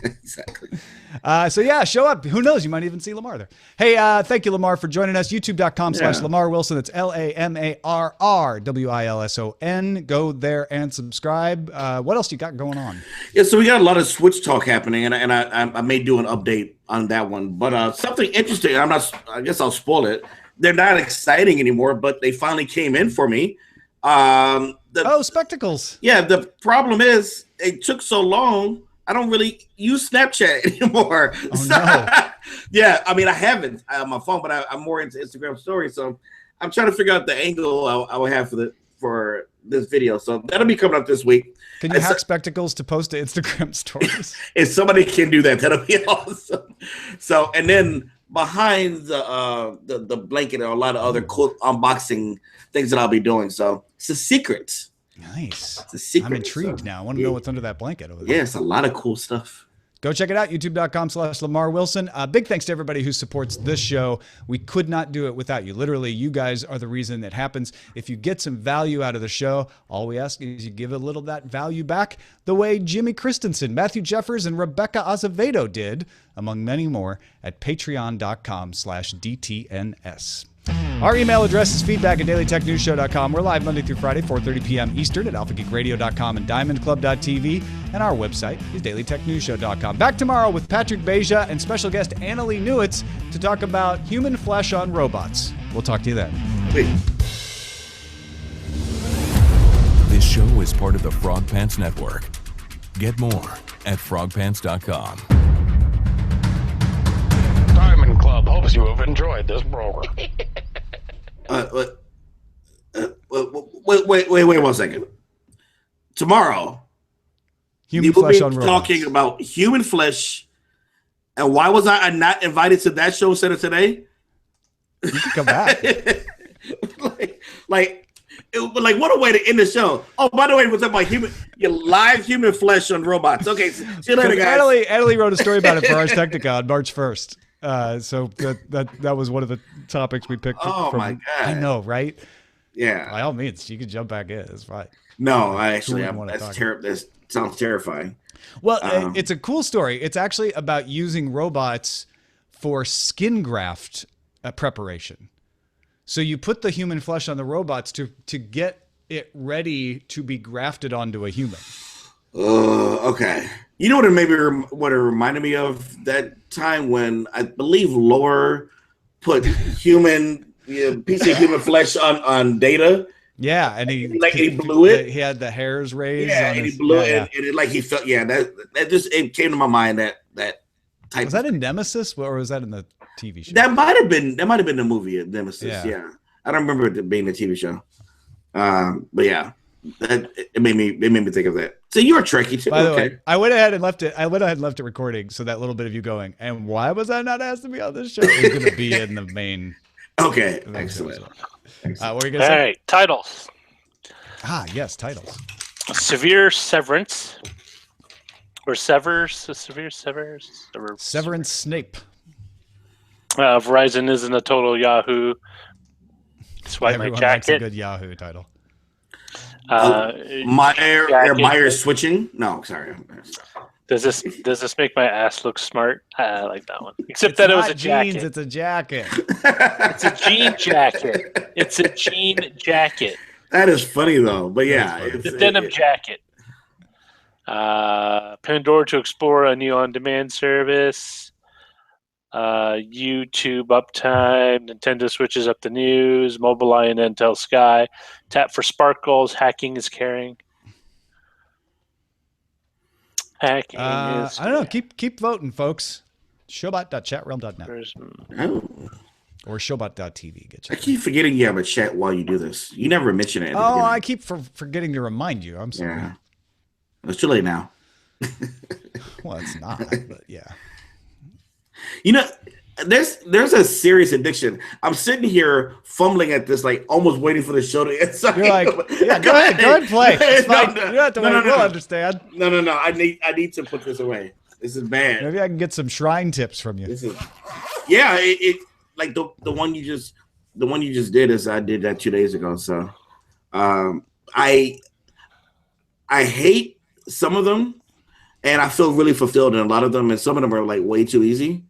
exactly. So yeah, show up. Who knows? You might even see Lamar there. Hey, thank you, Lamar, for joining us. YouTube.com/Lamar Wilson. That's LamarRWilson. Go there and subscribe. What else you got going on? Yeah, so we got a lot of Switch talk happening, and I may do an update on that one. But something interesting. I guess I'll spoil it. They're not exciting anymore, but they finally came in for me. Spectacles. Yeah, the problem is it took so long. I don't really use Snapchat anymore. Oh, no. Yeah, I mean, I haven't on my phone, but I'm more into Instagram stories. So I'm trying to figure out the angle I will have for this video. So that'll be coming up this week. Can you hack spectacles to post to Instagram stories? If somebody can do that, that'll be awesome. So, and then behind the blanket are a lot of other cool unboxing things that I'll be doing. So it's a secret. Nice. It's a secret. I'm intrigued now. I want to know what's under that blanket over there. Yeah, it's a lot of cool stuff. Go check it out, youtube.com/Lamar Wilson. Big thanks to everybody who supports this show. We could not do it without you. Literally, you guys are the reason it happens. If you get some value out of the show, all we ask is you give a little of that value back the way Jimmy Christensen, Matthew Jeffers, and Rebecca Azevedo did, among many more, at patreon.com/DTNS. Our email address is feedback@dailytechnewsshow.com. We're live Monday through Friday, 4:30 p.m. Eastern at alphageekradio.com and diamondclub.tv. And our website is dailytechnewsshow.com. Back tomorrow with Patrick Beja and special guest Annalie Newitz to talk about human flesh on robots. We'll talk to you then. This show is part of the Frog Pants Network. Get more at frogpants.com. Diamond Club hopes you have enjoyed this program. Wait 1 second. Tomorrow, Human we will flesh be on robots. talking about human flesh. And why was I not invited to that show instead of today? You can come back. like what a way to end the show. Oh, by the way, what's up about live human flesh on robots? Okay, see you later, guys. Annalie wrote a story about it for Ars Technica on March 1st. So that was one of the topics we picked. Oh my God. I know, right? Yeah. By all means, you can jump back in. It's fine. No, that sounds terrifying. Well, it's a cool story. It's actually about using robots for skin graft preparation. So you put the human flesh on the robots to get it ready to be grafted onto a human. Okay. You know what it reminded me of? That time when I believe Lore put piece of human flesh on Data. Yeah, and he blew it. He had the hairs raised. Yeah, and he blew it, and it he felt. Yeah, that just it came to my mind that type. Was that in Nemesis or was that in the TV show? That might have been the movie Nemesis. Yeah. I don't remember it being a TV show. But yeah, it made me think of that. So you're a Trekkie too. By the way, I went ahead and left it. I went ahead and left it recording. So that little bit of you going, and why was I not asked to be on this show? Is going to be in the main. Okay, excellent. What were you going to say? All right, titles. Yes, titles. Severe severance. Or severs. Severance Snape. Verizon isn't a total Yahoo. Swipe my Everyone likes a jacket. good Yahoo title. Myers switching. No, sorry. Does this make my ass look smart? I like that one. Except It's that it was not a jacket. jeans, it's a jacket. It's a jean jacket. It's a jean jacket. That is funny though. But yeah, That is The denim jacket. Pandora to explore a new on-demand service. YouTube Uptime. Nintendo switches up the news. Mobileye and Intel Sky. Tap for sparkles. Hacking is caring. Hacking is. I don't know. Keep voting, folks. Showbot.chatrealm.net Oh, or showbot.tv. Get I you. keep forgetting you have a chat while you do this. You never mention it. At the Oh, beginning. I keep forgetting to remind you. I'm sorry. Yeah. It's too late now. Well, it's not, but yeah. You know, there's a serious addiction. I'm sitting here fumbling at this, like almost waiting for the show to end. So You're like, yeah, go ahead, play. It's fine. No, You don't have to no, wait. no, We'll no. understand. No. I need to put this away. This is bad. Maybe I can get some shrine tips from you. This is, yeah. It like the one you just did is I did that 2 days ago. So, I hate some of them, and I feel really fulfilled in a lot of them, and some of them are like way too easy.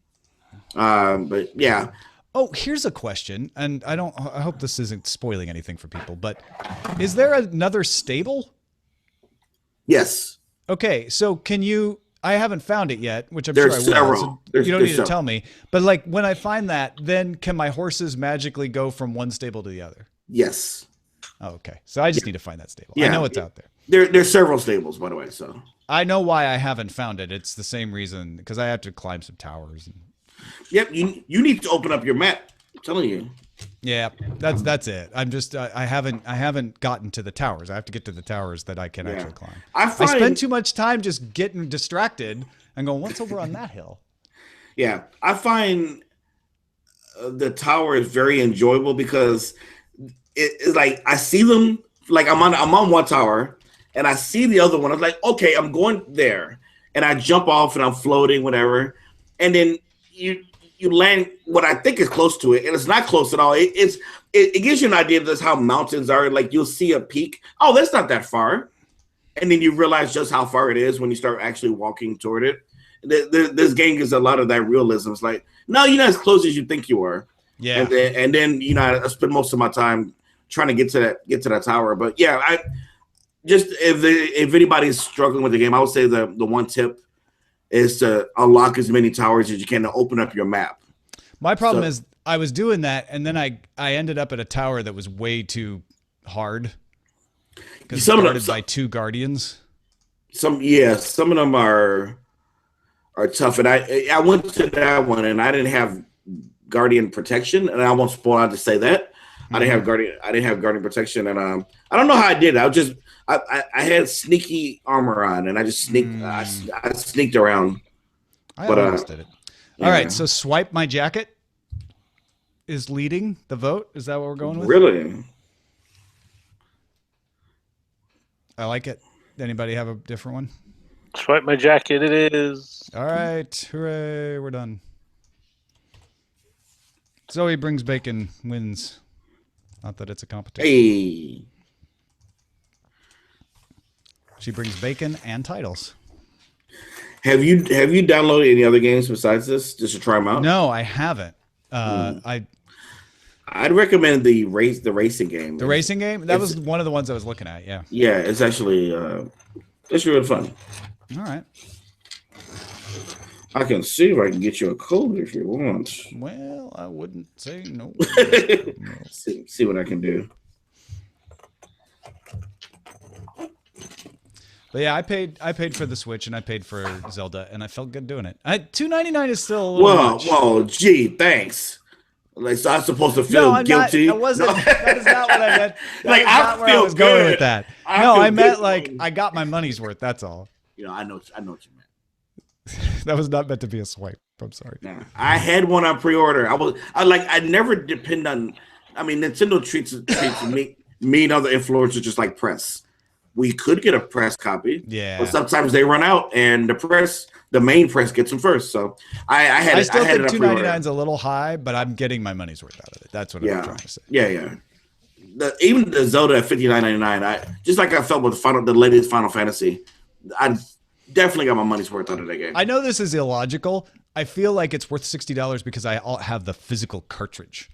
But yeah. Oh, here's a question, and I hope this isn't spoiling anything for people, but is there another stable? Yes. Okay, so can you? I haven't found it yet, which I'm There's sure I will. several. So There's- you don't there's need to several. tell me. But like when I find that, then can my horses magically go from one stable to the other? Yes. Oh, okay. So I just need to find that stable. I Yeah. know it's out there. There's several stables, by the way. So I know why I haven't found it. It's the same reason because I have to climb some towers. And, yep. You need to open up your map. I'm telling you. yeah, that's it. I'm just I haven't gotten to the towers. I have to get to the towers that I can Yeah. actually climb. I I spend too much time just getting distracted and going, what's over on that hill? Yeah, I find the tower is very enjoyable because it's like I see them. Like I'm on one tower and I see the other one. I'm like, okay, I'm going there, and I jump off and I'm floating, whatever, and then you land what I think is close to it, and it's not close at all. It gives you an idea of just how mountains are. Like you'll see a peak. Oh, that's not that far, and then you realize just how far it is when you start actually walking toward it. This game gives a lot of that realism. It's like, no, you're not as close as you think you are. Yeah. And then I spend most of my time trying to get to that tower. But yeah, I just if anybody's struggling with the game, I would say the one tip is to unlock as many towers as you can to open up your map. My problem is I was doing that and then I ended up at a tower that was way too hard because it's guarded by two guardians. Some of them are tough, and I went to that one and I didn't have guardian protection, and I won't spoil out to say that I didn't have guardian protection, and I don't know how I did it. I had sneaky armor on, and I just sneaked I sneaked around. I But, almost did it. yeah. All right, so Swipe My Jacket is leading the vote. Is that what we're going with? Really? I like it. Anybody have a different one? Swipe my jacket. It is. All right, hooray, we're done. Zoe Brings Bacon wins. Not that it's a competition. Hey. She brings bacon and titles. Have you downloaded any other games besides this just to try them out? No, I haven't. I'd recommend the racing game. The racing game? That was one of the ones I was looking at, yeah. Yeah, it's actually it's really fun. All right. I can see if I can get you a code if you want. Well, I wouldn't say no. See what I can do. But yeah, I paid for the Switch and I paid for Zelda and I felt good doing it. $2.99 is still a little much. Whoa, gee, thanks. Like, so I'm supposed to feel No, I'm guilty. not. That is not what I meant. Like, Is not where I feel was going good. with that. I No, feel I meant good. like I got my money's worth. That's all. I know what you meant. That was not meant to be a swipe. I'm sorry. Nah, I had one on pre-order. I never depend on. I mean, Nintendo treats me and other influencers just like press. We could get a press copy, Yeah. but sometimes they run out, and the main press gets them first. So I still had think it on pre-order. $2.99 is a little high, but I'm getting my money's worth out of it. That's what I'm trying to say. Yeah. Even the Zelda at $59.99, just like I felt with the latest Final Fantasy, definitely got my money's worth out of that game. I know this is illogical. I feel like it's worth $60 because I have the physical cartridge.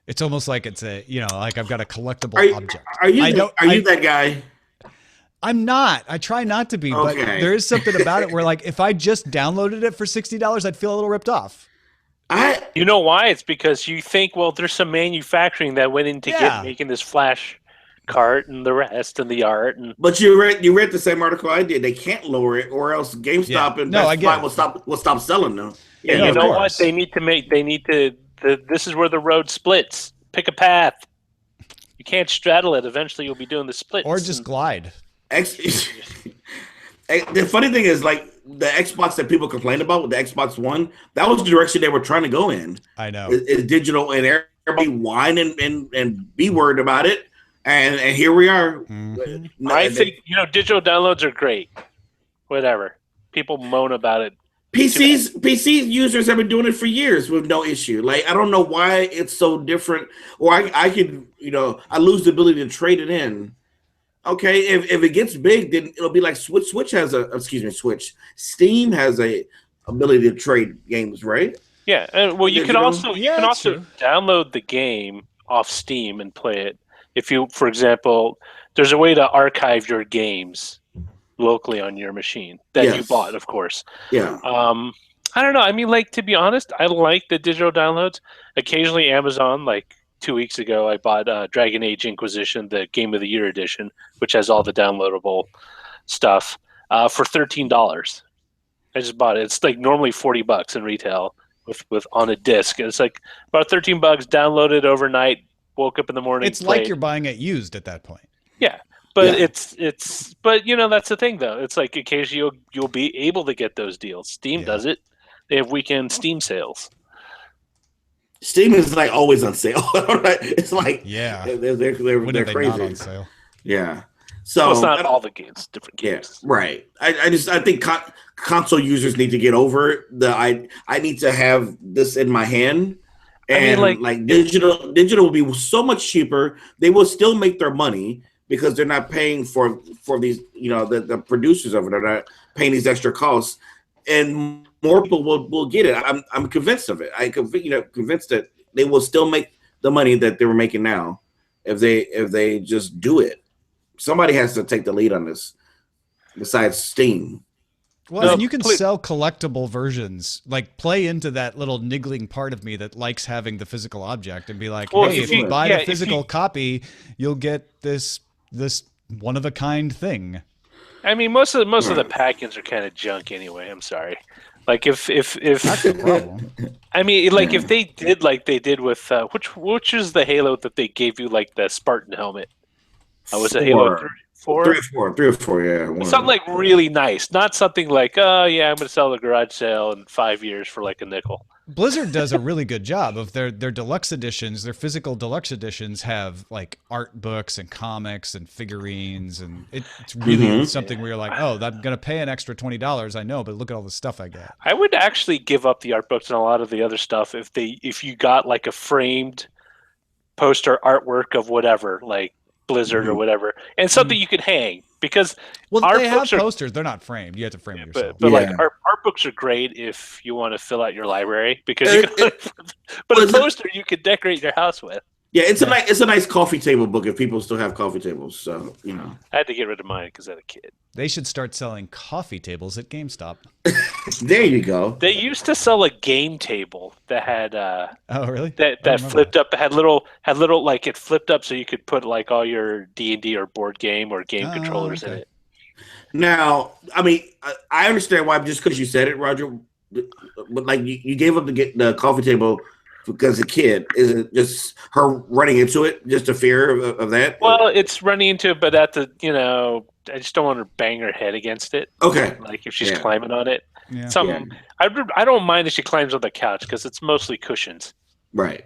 It's almost like it's a, like I've got a collectible object. Are you that guy? I'm not. I try not to be, but there is something about it where, like, if I just downloaded it for $60, I'd feel a little ripped off. You know why? It's because you think, well, there's some manufacturing that went into making this flash cart and the rest and the art. But you read the same article I did. They can't lower it, or else GameStop and Best Buy will stop selling them. Yeah, you know what? They need to. This is where the road splits. Pick a path. You can't straddle it. Eventually, you'll be doing the splits. Or just glide. The funny thing is, like, the Xbox that people complain about with the Xbox One, that was the direction they were trying to go in. I know. It's digital, and everybody whine and be worried about it. And here we are. Mm-hmm. I think, digital downloads are great. Whatever. People moan about it. PC users have been doing it for years with no issue. Like, I don't know why it's so different. Or I could, I lose the ability to trade it in. Okay, if it gets big, then it'll be like Switch. Steam has a ability to trade games, right? Yeah, well, you can also download the game off Steam and play it. If you, for example, there's a way to archive your games locally on your machine that you bought, of course. Yeah. I don't know. I mean, like, to be honest, I like the digital downloads. Occasionally, Amazon, like 2 weeks ago, I bought Dragon Age Inquisition, the Game of the Year edition, which has all the downloadable stuff, for $13. I just bought it. It's like normally $40 in retail with on a disc. And it's like about $13, downloaded overnight, woke up in the morning. It's like you're buying it used at that point. Yeah. But it's but that's the thing though. It's like occasionally you'll be able to get those deals. Steam does it. They have weekend Steam sales. Steam is like always on sale. It's like they're crazy. Not on sale. Yeah. So it's not all the games, different games. Yeah, right. I think console users need to get over I need to have this in my hand. And like digital will be so much cheaper. They will still make their money because they're not paying for these, the producers of it are not paying these extra costs, and more people will get it. I'm convinced of it. Convinced that they will still make the money that they were making now if they just do it. Somebody has to take the lead on this besides Steam. Well, and you can sell collectible versions, like play into that little niggling part of me that likes having the physical object and be like, hey, if you buy the physical copy, you'll get this one of a kind thing. I mean, most of the packings are kind of junk anyway. I'm sorry. Like if that's the problem. I mean, like if they did like they did with which is the Halo that they gave you, like the Spartan helmet? Was it Halo 3? 3 or 4, yeah. Something like really nice, not something like, I'm going to sell the garage sale in 5 years for like a nickel. Blizzard does a really good job of their deluxe editions. Their physical deluxe editions have like art books and comics and figurines, and it's really something where you're like, I'm going to pay an extra $20. I know, but look at all the stuff I got. I would actually give up the art books and a lot of the other stuff if you got like a framed poster artwork of whatever, like Blizzard or whatever, and something you could hang, because they have posters. They're not framed. You have to frame it yourself. But like art books are great if you want to fill out your library, because you can, but a poster you could decorate your house with. Yeah, it's a nice coffee table book if people still have coffee tables. So I had to get rid of mine because I had a kid. They should start selling coffee tables at GameStop. There you go. They used to sell a game table that had oh really? That flipped up, had little like it flipped up so you could put like all your D&D or board game or game controllers in it. Now, I mean, I understand why, just because you said it, Roger, but like you gave up the coffee table because a kid. Is it just her running into it, just a fear of that? Well, it's running into it, but at the I just don't want her to bang her head against it. Okay. Like if she's climbing on it. Yeah. I don't mind if she climbs on the couch because it's mostly cushions. Right.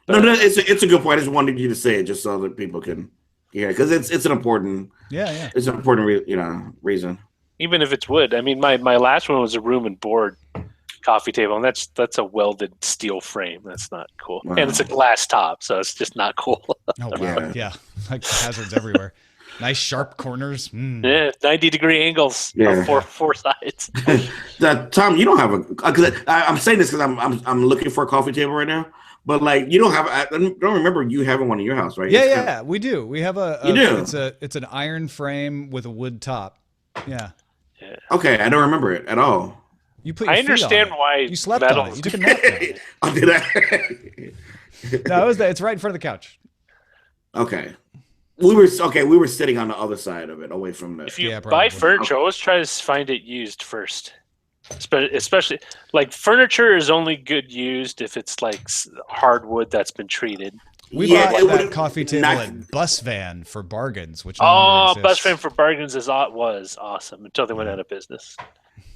But, no, it's a good point. I just wanted you to say it just so that people can hear it, because it's an important it's an important reason. Even if it's wood. I mean, my last one was a room and board coffee table, and that's a welded steel frame. That's not cool. Wow. And it's a glass top, so it's just not cool. Oh wow. Yeah. Like hazards everywhere. Nice sharp corners. Yeah, 90-degree angles Yeah. on four sides. Tom, you don't have a. Cause I'm saying this because I'm looking for a coffee table right now. But like you don't have. I don't remember you having one in your house, right? Yeah, we do. We have You do? It's an iron frame with a wood top. Yeah. Okay, I don't remember it at all. You put. Your I feet on understand it. why You slept metal. on it. You took a nap on it. Oh, did I? No, it's right in front of the couch. Okay. We were sitting on the other side of it, away from the. If you Yeah, buy probably. furniture, always try to find it used first. Especially like furniture is only good used if it's like hardwood that's been treated. We Yeah, bought it that would- coffee table not- at Bus Van for bargains, which no longer Bus exists. Fan for Bargains was awesome until they went out of business.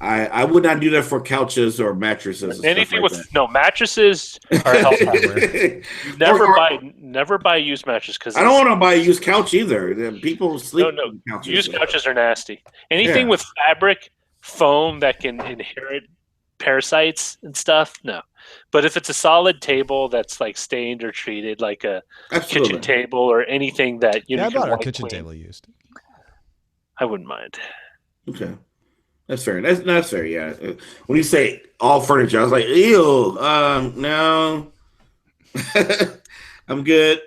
I would not do that for couches or mattresses. And Anything stuff with no mattresses are hellfire. Or- Never buy used mattress because I don't want to buy a used couch either. People sleep No, on couches. used couches are nasty. Anything Yeah. with fabric, foam that can inherit parasites and stuff, no. But if it's a solid table that's like stained or treated, like a Absolutely. kitchen table or anything that Yeah, I can bought our wipe kitchen clean, table used. I wouldn't mind. Okay. That's fair. That's fair, yeah. When you say all furniture, I was like, ew, no. I'm good.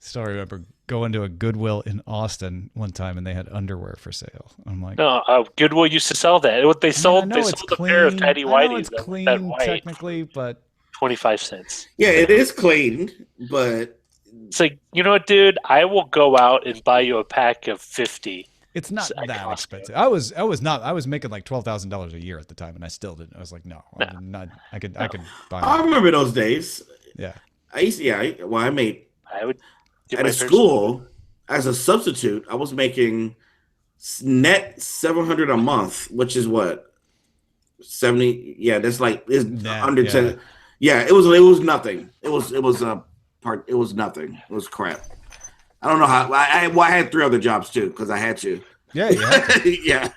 Still remember going to a Goodwill in Austin one time and they had underwear for sale. I'm like, No, Goodwill used to sell that. What they I sold, know they it's sold a pair of tidy I know whities. it's That clean white, technically, but 25 cents. Yeah, it is clean, but It's like, you know what, dude? I will go out and buy you a pack of 50. it's not At that Costco. expensive. I was making like $12,000 a year at the time and I still didn't. I was like, no, No. I'm not, I could buy I it. remember those days. Yeah. I made I would give at my a parents- school as a substitute. I was making net $700 a month, which is what 70. Yeah, that's like it's Net, under yeah. 10. Yeah, it was nothing. It was a part. It was nothing. It was crap. I don't know how. I had 3 other jobs too because I had to. Yeah, yeah. Yeah,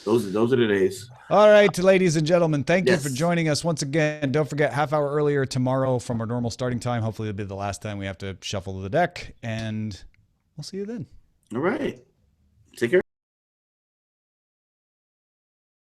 those are the days. All right, ladies and gentlemen, thank you Yes. for joining us once again. Don't forget, half hour earlier tomorrow from our normal starting time. Hopefully, it'll be the last time we have to shuffle the deck, and we'll see you then. All right, take care.